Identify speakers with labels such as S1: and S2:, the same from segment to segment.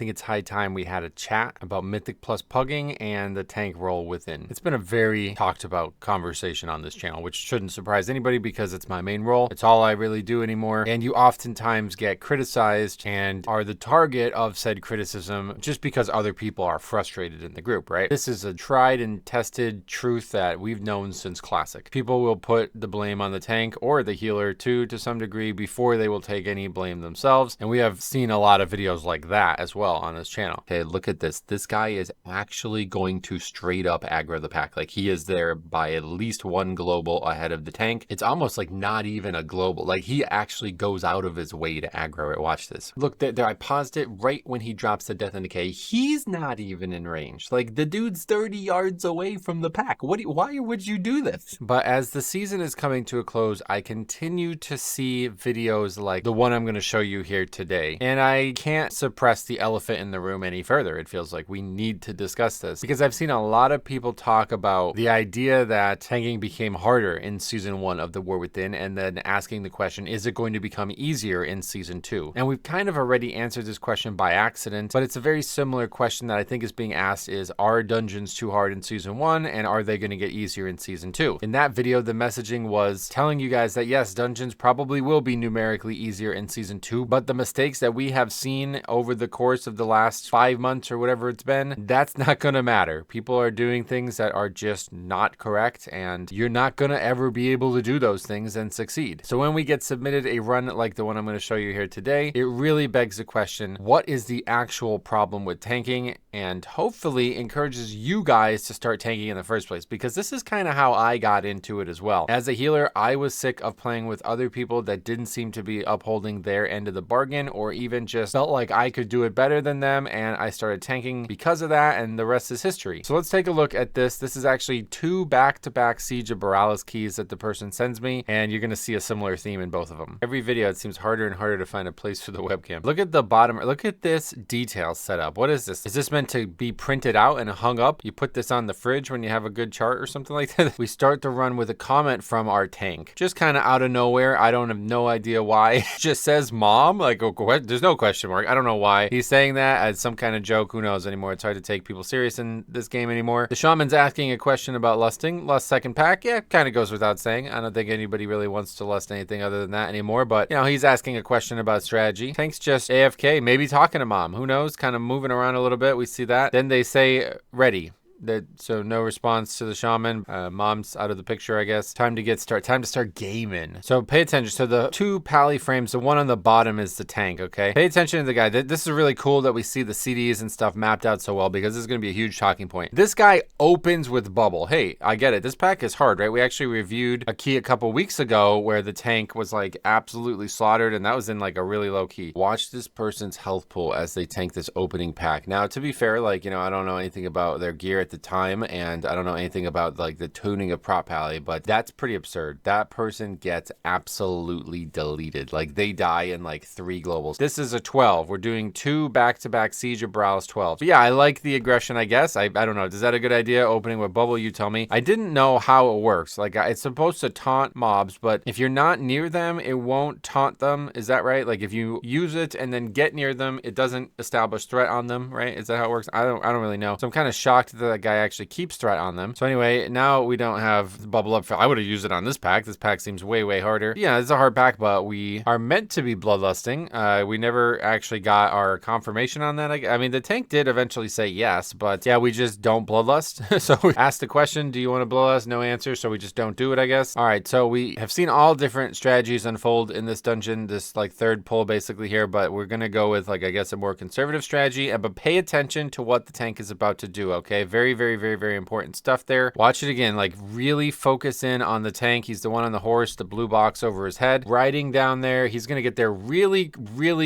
S1: think it's high time we had a chat about Mythic plus Pugging and the tank role within. It's been a very talked about conversation on this channel, which shouldn't surprise anybody because it's my main role. It's all I really do anymore. And you oftentimes get criticized and are the target of said criticism just because other people are frustrated in the group, right? This is a tried and tested truth that we've known since Classic. People will put the blame on the tank or the healer too, to some degree, before they will take any blame themselves. And we have seen a lot of videos like that as well on this channel. Okay, look at this. This guy is actually going to straight up aggro the pack. Like, he is there by at least one global ahead of the tank. It's almost like not even a global. Like, he actually goes out of his way to aggro it. Watch this. Look, there I paused it right when he drops the Death and Decay. He's not even in range. Like, the dude's 30 yards away from the pack. Why would you do this? But as the season is coming to a close, I continue to see videos like the one I'm going to show you here today. And I can't suppress the elephant in the room any further. It feels like we need to discuss this because I've seen a lot of people talk about the idea that tanking became harder in season 1 of The War Within, and then asking the question, is it going to become easier in season 2? And we've kind of already answered this question by accident, but it's a very similar question that I think is being asked is, are dungeons too hard in season 1 and are they going to get easier in season 2? In that video, the messaging was telling you guys that yes, dungeons probably will be numerically easier in season 2, but the mistakes that we have seen over the course of the last 5 months or whatever it's been, that's not going to matter. People are doing things that are just not correct, and you're not going to ever be able to do those things and succeed. So when we get submitted a run like the one I'm going to show you here today, it really begs the question, what is the actual problem with tanking? And hopefully encourages you guys to start tanking in the first place, because this is kind of how I got into it as well. As a healer, I was sick of playing with other people that didn't seem to be upholding their end of the bargain, or even just felt like I could do it better than them, and I started tanking because of that, and the rest is history. So let's take a look at this. This is actually 2 back-to-back Siege of Borealis keys that the person sends me, and you're going to see a similar theme in both of them. Every video, it seems harder and harder to find a place for the webcam. Look at the bottom. Look at this detail setup. What is this? Is this meant to be printed out and hung up? You put this on the fridge when you have a good chart or something like that? We start the run with a comment from our tank. Just kind of out of nowhere. I don't have no idea why. It just says mom. Like, there's no question mark. I don't know why he's saying that as some kind of joke. Who knows anymore? It's hard to take people serious in this game anymore. The shaman's asking a question about lusting. Lust second pack. Yeah, kind of goes without saying. I don't think anybody really wants to lust anything other than that anymore. But, you know, he's asking a question about strategy. Tank's just AFK, maybe talking to mom. Who knows? Kind of moving around a little bit. We see that. Then they say ready. So no response to the shaman. Mom's out of the picture, I guess. Time to start gaming. So pay attention. So the 2 pally frames, the one on the bottom is the tank, okay? Pay attention to the guy. This is really cool that we see the CDs and stuff mapped out so well, because this is going to be a huge talking point. This guy opens with bubble. Hey, I get it. This pack is hard, right? We actually reviewed a key a couple weeks ago where the tank was like absolutely slaughtered, and that was in like a really low key. Watch this person's health pool as they tank this opening pack. Now, to be fair, like, you know, I don't know anything about their gear at the time, and I don't know anything about like the tuning of prop pally, but that's pretty absurd. That person gets absolutely deleted. Like, they die in like 3 globals. This is a 12. We're doing 2 back-to-back Siege of Borealis 12. But yeah, I like the aggression, I guess. I don't know. Is that a good idea? Opening with bubble, you tell me. I didn't know how it works. Like, it's supposed to taunt mobs, but if you're not near them, it won't taunt them. Is that right? Like, if you use it and then get near them, it doesn't establish threat on them, right? Is that how it works? I don't really know. So I'm kind of shocked that guy actually keeps threat on them. So anyway, now we don't have bubble up. I would have used it on this pack. This pack seems way harder. Yeah, it's a hard pack, but we are meant to be bloodlusting. We never actually got our confirmation on that. I mean, the tank did eventually say yes, but yeah, we just don't bloodlust. So we asked the question, do you want to bloodlust? No answer, so we just don't do it, I guess. All right, so we have seen all different strategies unfold in this dungeon, this like third pull basically here, but we're gonna go with like, I guess, a more conservative strategy, but pay attention to what the tank is about to do, okay? Very important stuff there. Watch it again, like really focus in on the tank. He's the one on the horse, the blue box over his head, riding down there. He's going to get there really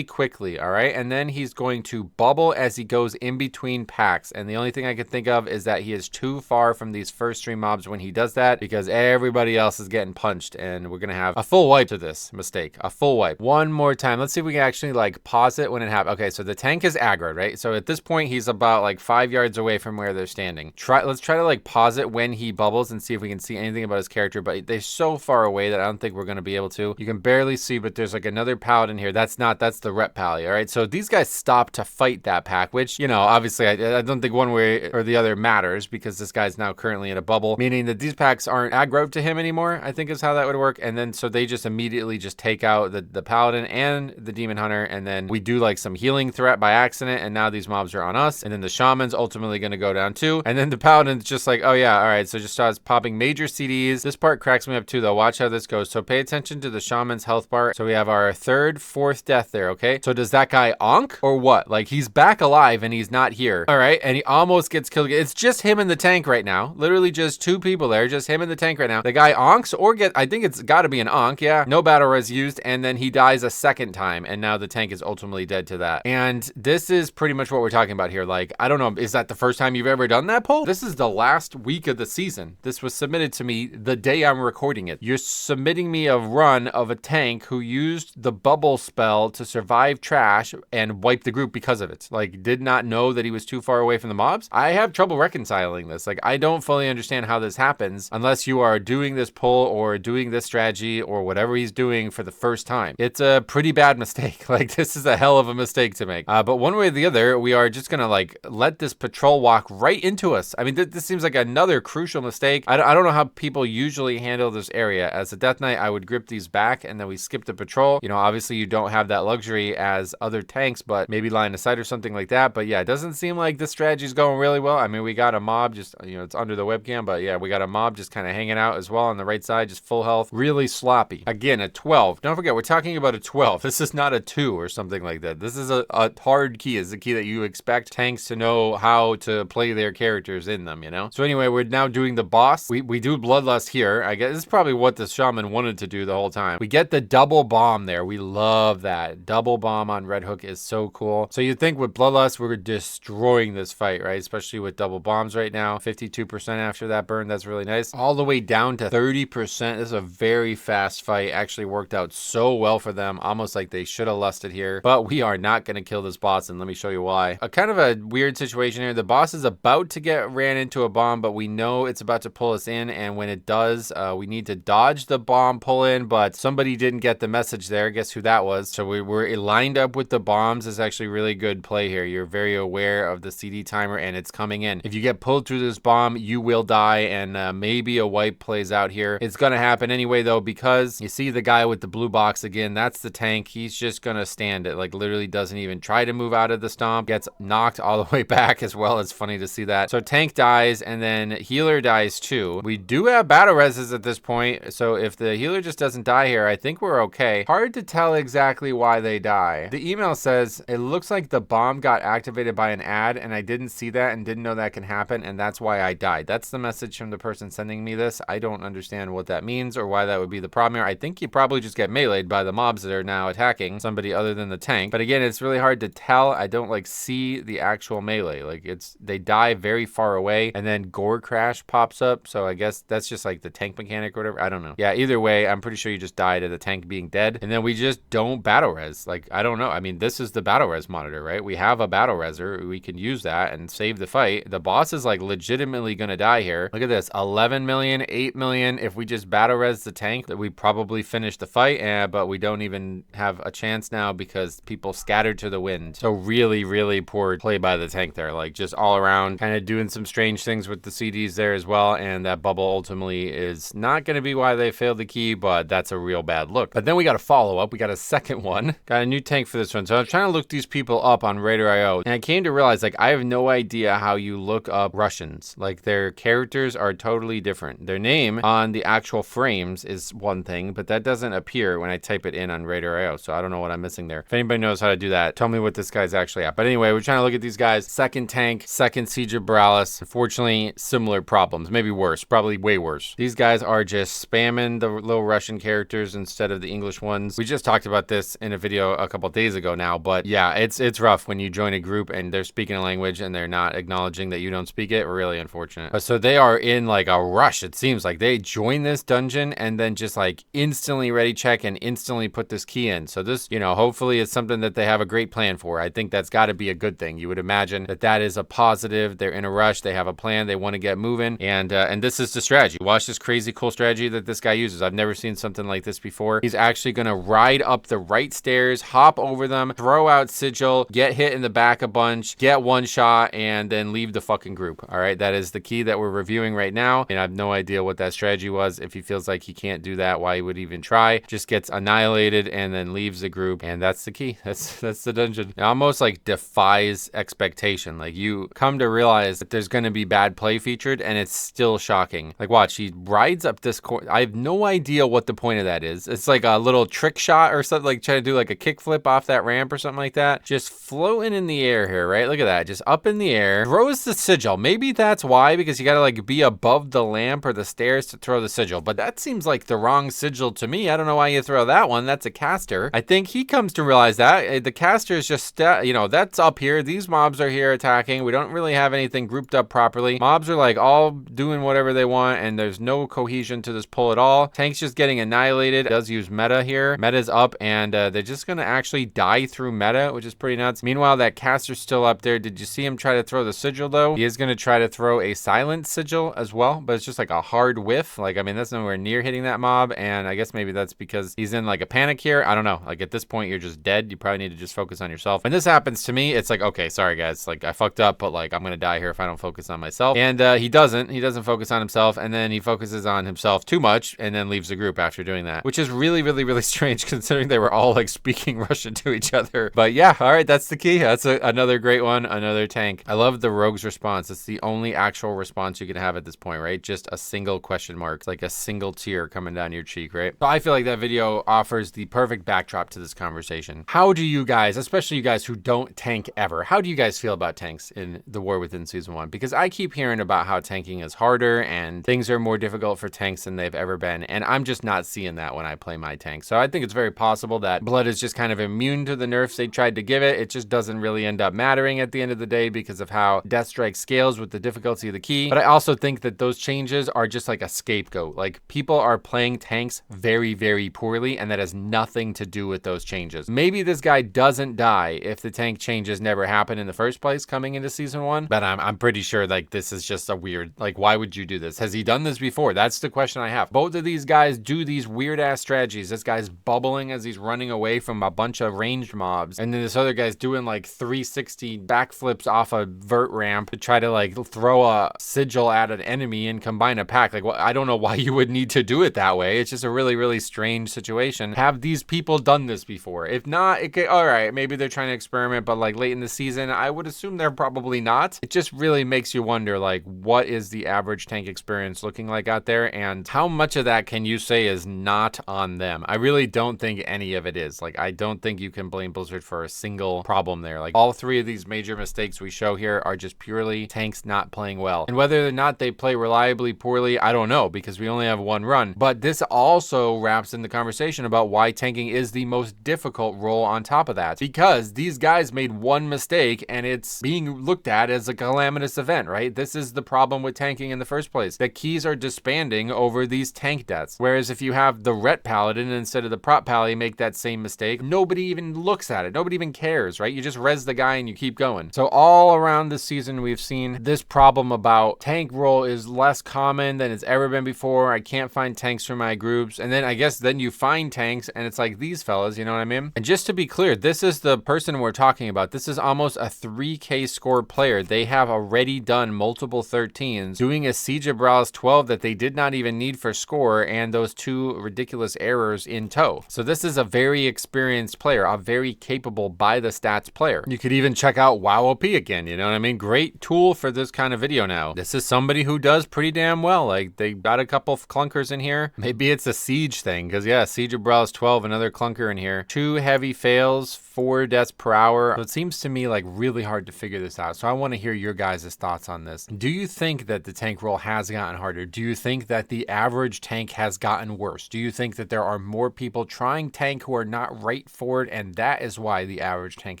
S1: quickly, all right? And then he's going to bubble as he goes in between packs. And the only thing I can think of is that he is too far from these first 3 mobs when he does that, because everybody else is getting punched, and we're going to have a full wipe to this mistake. A full wipe. One more time. Let's see if we can actually like pause it when it happens. Okay, so the tank is aggroed, right? So at this point, he's about like 5 yards away from where they're standing. understanding. Let's try to like pause it when he bubbles and see if we can see anything about his character, but they're so far away that I don't think we're going to be able to. You can barely see, but there's like another paladin here. That's the rep pally. All right. So these guys stopped to fight that pack, which, you know, obviously I don't think one way or the other matters because this guy's now currently in a bubble, meaning that these packs aren't aggro to him anymore, I think is how that would work. And then so they just immediately just take out the paladin and the demon hunter, and then we do like some healing threat by accident, and now these mobs are on us, and then the shaman's ultimately going to go down too, and then the paladin's just like, oh yeah, all right, so just starts popping major CDs. This part cracks me up too though. Watch how this goes. So pay attention to the shaman's health bar. So we have our third, fourth death there, okay? So does that guy onk or what? Like he's back alive and he's not here. All right, and he almost gets killed. It's just him in the tank right now. Literally just two people there, just him in the tank right now. The guy onks or I think it's got to be an onk, yeah. No battle res used, and then he dies a second time, and now the tank is ultimately dead to that. And this is pretty much what we're talking about here. Like, I don't know, is that the first time you've ever done that poll? This is the last week of the season. This was submitted to me the day I'm recording it. You're submitting me a run of a tank who used the bubble spell to survive trash and wipe the group because of it. Like, did not know that he was too far away from the mobs. I have trouble reconciling this. Like, I don't fully understand how this happens unless you are doing this poll or doing this strategy or whatever he's doing for the first time. It's a pretty bad mistake. Like, this is a hell of a mistake to make. But one way or the other, we are just gonna like let this patrol walk right into us. I mean, this seems like another crucial mistake. I don't know how people usually handle this area. As a Death Knight, I would grip these back and then we skip the patrol. You know, obviously you don't have that luxury as other tanks, but maybe line of sight or something like that. But yeah, it doesn't seem like this strategy is going really well. I mean, we got a mob just, you know, it's under the webcam, but yeah, we got a mob just kind of hanging out as well on the right side, just full health, really sloppy. Again, a 12. Don't forget, we're talking about a 12. This is not a 2 or something like that. This is a hard key. It's a key that you expect tanks to know how to play their characters in them, you know? So anyway, we're now doing the boss. We do Bloodlust here. I guess this is probably what the shaman wanted to do the whole time. We get the double bomb there. We love that. Double bomb on Red Hook is so cool. So you'd think with Bloodlust, we're destroying this fight, right? Especially with double bombs right now. 52% after that burn. That's really nice. All the way down to 30%. This is a very fast fight. Actually worked out so well for them. Almost like they should have lusted here. But we are not going to kill this boss, and let me show you why. A kind of a weird situation here. The boss is about to get ran into a bomb, but we know it's about to pull us in, and when it does, we need to dodge the bomb pull in, but somebody didn't get the message there. Guess who that was? So we were lined up with the bombs. Is actually really good play here. You're very aware of the CD timer, and it's coming in. If you get pulled through this bomb, you will die, and maybe a wipe plays out here. It's going to happen anyway, though, because you see the guy with the blue box again. That's the tank. He's just going to stand it. Like, literally doesn't even try to move out of the stomp. Gets knocked all the way back as well. It's funny to see that. So tank dies, and then healer dies too. We do have battle reses at this point, so if the healer just doesn't die here, I think we're okay. Hard to tell exactly why they die. The email says, it looks like the bomb got activated by an ad, and I didn't see that and didn't know that can happen, and that's why I died. That's the message from the person sending me this. I don't understand what that means or why that would be the problem here. I think you probably just get meleeed by the mobs that are now attacking somebody other than the tank. But again, it's really hard to tell. I don't like see the actual melee. Like they die very far away, and then gore crash pops up. So I guess that's just like the tank mechanic or whatever. I don't know. Yeah, either way, I'm pretty sure you just died at the tank being dead, and then we just don't battle res. Like, I don't know. I mean, this is the battle res monitor, right? We have a battle reser. We can use that and save the fight. The boss is like legitimately gonna die here. Look at this, 11 million, 8 million. If we just battle res the tank, that we probably finish the fight, but we don't even have a chance now because people scattered to the wind. So really, really poor play by the tank there. Like, just all around kind of doing some strange things with the CDs there as well, and that bubble ultimately is not going to be why they failed the key, but that's a real bad look. But then we got a follow-up. We got a second one. Got a new tank for this one. So I was trying to look these people up on Radar.io, and I came to realize, like, I have no idea how you look up Russians. Like, their characters are totally different. Their name on the actual frames is one thing, but that doesn't appear when I type it in on Radar.io, so I don't know what I'm missing there. If anybody knows how to do that, tell me what this guy's actually at. But anyway, we're trying to look at these guys. Second tank, second Siege of Borealis. Unfortunately, similar problems. Maybe worse. Probably way worse. These guys are just spamming the little Russian characters instead of the English ones. We just talked about this in a video a couple days ago now, but yeah, it's rough when you join a group and they're speaking a language and they're not acknowledging that you don't speak it. Really unfortunate. But so they are in like a rush. It seems like they join this dungeon and then just like instantly ready check and instantly put this key in. So this, you know, hopefully it's something that they have a great plan for. I think that's got to be a good thing. You would imagine that that is a positive. They're in a rush. They have a plan. They want to get moving. And this is the strategy. Watch this crazy cool strategy that this guy uses. I've never seen something like this before. He's actually going to ride up the right stairs, hop over them, throw out Sigil, get hit in the back a bunch, get one shot, and then leave the fucking group. All right, that is the key that we're reviewing right now. And I have no idea what that strategy was. If he feels like he can't do that, why he would even try. Just gets annihilated and then leaves the group. And that's the key. That's the dungeon. It almost like defies expectation. Like you come to realize that there's going to be bad play featured, and it's still shocking. Like watch, he rides up this course. I have no idea what the point of that is. It's like a little trick shot or something, like trying to do like a kickflip off that ramp or something like that. Just floating in the air here, right? Look at that. Just up in the air. Throws the Sigil. Maybe that's why, because you got to like be above the lamp or the stairs to throw the Sigil. But that seems like the wrong Sigil to me. I don't know why you throw that one. That's a caster. I think he comes to realize that. The caster is just, that's up here. These mobs are here attacking. We don't really have anything grouped up properly. Mobs are like all doing whatever they want, and there's no cohesion to this pull at all. Tank's just getting annihilated. It does use meta here. Meta's up, and they're just going to actually die through meta, which is pretty nuts. Meanwhile, that caster's still up there. Did you see him try to throw the Sigil, though? He is going to try to throw a silent Sigil as well, but it's just like a hard whiff. Like, I mean, that's nowhere near hitting that mob, and I guess maybe that's because he's in like a panic here. I don't know. Like, at this point, you're just dead. You probably need to just focus on yourself. When this happens to me, it's like, okay, sorry, guys. Like, I fucked up, but like, I'm going to die here if I don't focus on myself. And he doesn't. He doesn't focus on himself, and then he focuses on himself too much, and then leaves the group after doing that, which is really, really, really strange considering they were all like speaking Russian to each other. But yeah, all right, that's the key. That's another great one, another tank. I love the rogue's response. It's the only actual response you can have at this point, right? Just a single question mark. It's like a single tear coming down your cheek, right? So I feel like that video offers the perfect backdrop to this conversation. How do you guys, especially you guys who don't tank ever, how do you guys feel about tanks in the War Within Season 1? Because I keep hearing about how tanking is harder and things are more difficult for tanks than they've ever been, and I'm just not seeing that when I play my tank. So I think it's very possible that Blood is just kind of immune to the nerfs they tried to give it. It just doesn't really end up mattering at the end of the day because of how Deathstrike scales with the difficulty of the key. But I also think that those changes are just like a scapegoat. Like, people are playing tanks very, very poorly, and that has nothing to do with those changes. Maybe this guy doesn't die if the tank changes never happened in the first place coming into Season 1, but I'm pretty sure like this is just a weird, like, why would you do this? Has he done this before? That's the question I have. Both of these guys do these weird ass strategies. This guy's bubbling as he's running away from a bunch of ranged mobs, and then this other guy's doing like 360 backflips off a vert ramp to try to like throw a Sigil at an enemy and combine a pack. Like, I don't know why you would need to do it that way. It's just a really, really strange situation. Have these people done this before? If not, all right, maybe they're trying to experiment, but like late in the season, I would assume they're probably not. It just really makes you wonder, like, what is the average tank experience looking like out there, and how much of that can you say is not on them? I really don't think any of it is. Like, I don't think you can blame Blizzard for a single problem there. Like, all three of these major mistakes we show here are just purely tanks not playing well. And whether or not they play reliably poorly, I don't know, because we only have one run. But this also wraps in the conversation about why tanking is the most difficult role on top of that, because these guys made one mistake and it's being looked at as a calamitous event, right? This is the problem with tanking in the first place. The keys are disbanding over these tank deaths. Whereas if you have the Ret Paladin instead of the Prop Pally make that same mistake, nobody even looks at it. Nobody even cares, right? You just res the guy and you keep going. So all around this season, we've seen this problem about tank role is less common than it's ever been before. I can't find tanks for my groups. And then I guess then you find tanks and it's like these fellas, you know what I mean? And just to be clear, this is the person we're talking about. This is almost a 3K score player. They have already done multiple 13s, doing a Siege of Brawl's 12 that they did not even need for score, and those two ridiculous errors in tow. So this is a very experienced player, a very capable by the stats player. You could even check out WoWOP again, you know what I mean? Great tool for this kind of video now. This is somebody who does pretty damn well. Like, they got a couple of clunkers in here. Maybe it's a Siege thing, because yeah, Siege of Brawl's 12, another clunker in here. 2 heavy fails, 4 deaths per hour. So it seems to me like really hard to figure this out. So I want to hear your guys' thoughts on this. Do you think that the tank role has gotten harder? Do you think that the average tank has gotten worse? Do you think that there are more people trying tank who are not right for it, and that is why the average tank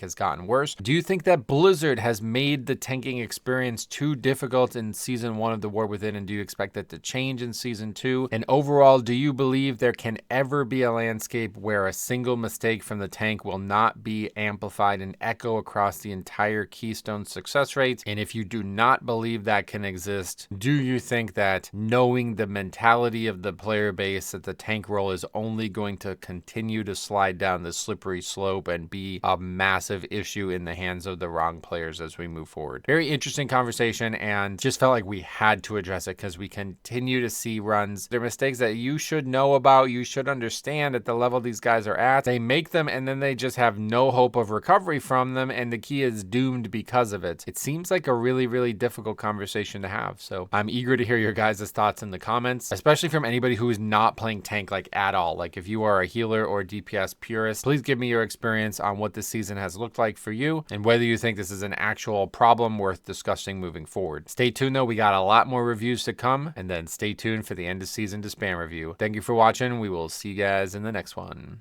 S1: has gotten worse? Do you think that Blizzard has made the tanking experience too difficult in Season 1 of the War Within, and do you expect that to change in Season 2? And overall, do you believe there can ever be a landscape where a single mistake from the tank will not be amplified and echo across the entire Keystone success rate? And if you do not believe that can exist, do you think that knowing the mentality of the player base that the tank role is only going to continue to slide down the slippery slope and be a massive issue in the hands of the wrong players as we move forward? Very interesting conversation, and just felt like we had to address it because we continue to see runs. They're mistakes that you should know about, you should understand at the level these guys are at. They make them and then they just have no hope of recovery from them, and the key is doomed because of it. It seems like a really, really difficult conversation to have. So I'm eager to hear your guys' thoughts in the comments, especially from anybody who is not playing tank like at all. Like if you are a healer or DPS purist, please give me your experience on what this season has looked like for you and whether you think this is an actual problem worth discussing moving forward. Stay tuned though, we got a lot more reviews to come, and then stay tuned for the end of season to spam review. Thank you for watching. We will see you guys in the next one.